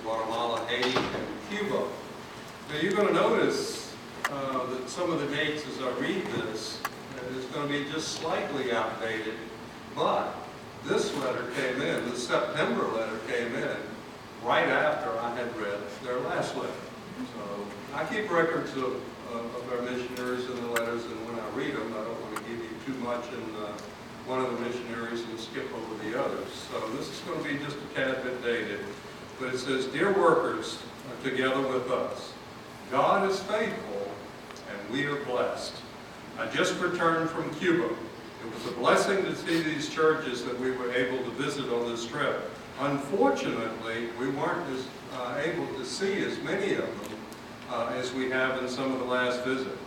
Guatemala, Haiti, and Cuba. Now you're going to notice that some of the dates as I read this is going to be just slightly outdated, but this letter came in, the September letter came in right after I had read their last letter. So I keep records of our missionaries and the letters, and when I read them, I don't want to give you too much in one of the missionaries and skip over the others. So this is going to be just a tad bit dated. But it says, "Dear workers together with us, God is faithful and we are blessed. I just returned from Cuba. It was a blessing to see these churches that we were able to visit on this trip. Unfortunately, we weren't able to see as many of them as we have in some of the last visit.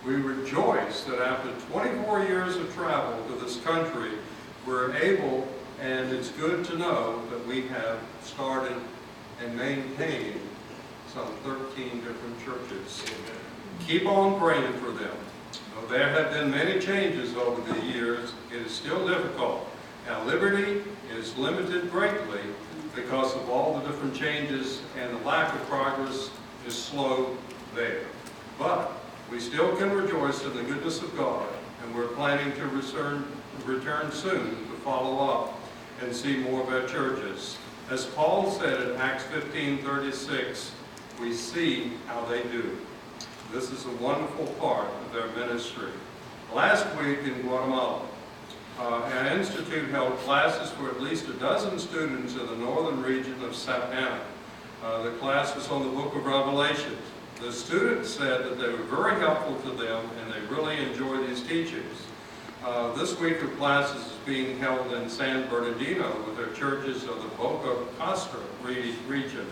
We rejoice that after 24 years of travel to this country, we're able, and it's good to know that we have started and maintained some 13 different churches. Keep on praying for them. Though there have been many changes over the years, it is still difficult. Our liberty is limited greatly because of all the different changes, and the lack of progress is slow there. But we still can rejoice in the goodness of God, and we're planning to return soon to follow up and see more of our churches. As Paul said in Acts 15:36, we see how they do. This is a wonderful part of their ministry." Last week in Guatemala, our institute held classes for at least a dozen students in the northern region of Sapana. The class was on the book of Revelation. The students said that they were very helpful to them and they really enjoyed these teachings. This week of classes is being held in San Bernardino with their churches of the Boca Costa region.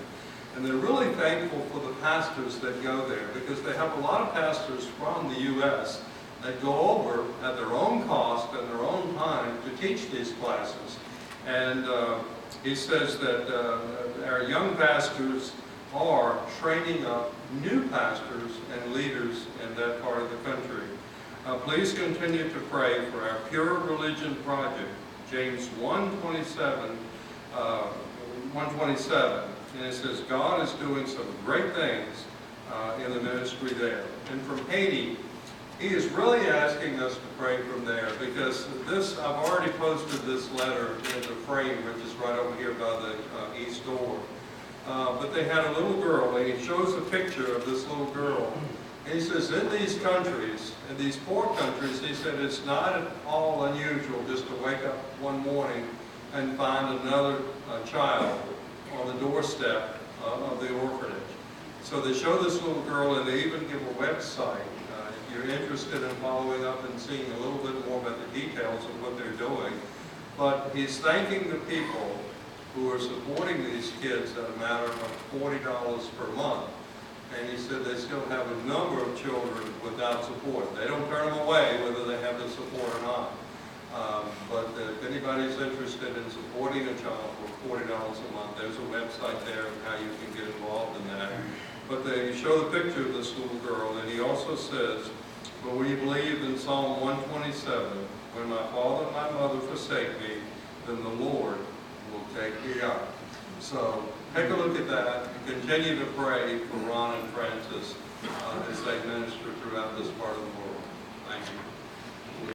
And they're really thankful for the pastors that go there, because they have a lot of pastors from the U.S. that go over at their own cost and their own time to teach these classes. And he says that our young pastors are training up new pastors and leaders in that part of the country. Please continue to pray for our Pure Religion Project, James 1:27, and it says God is doing some great things in the ministry there. And from Haiti, he is really asking us to pray from there, because this, I've already posted this letter in the frame, which is right over here by the east door. But they had a little girl, and he shows a picture of this little girl. And he says, in these countries, in these poor countries, he said, it's not at all unusual just to wake up one morning and find another child on the doorstep of the orphanage. So they show this little girl, and they even give a website. If you're interested in following up and seeing a little bit more about the details of what they're doing. But he's thanking the people who are supporting these kids at a matter of $40 per month. And he said they still have a number of children without support. They don't turn them away whether they have the support or not. But if anybody's interested in supporting a child for $40 a month, there's a website there of how you can get involved in that. But they show the picture of this little girl, and he also says, "But we believe in Psalm 127, when my father and my mother forsake me, then the Lord will take me up." So take a look at that and continue to pray for Ron and Frances as they minister throughout this part of the world.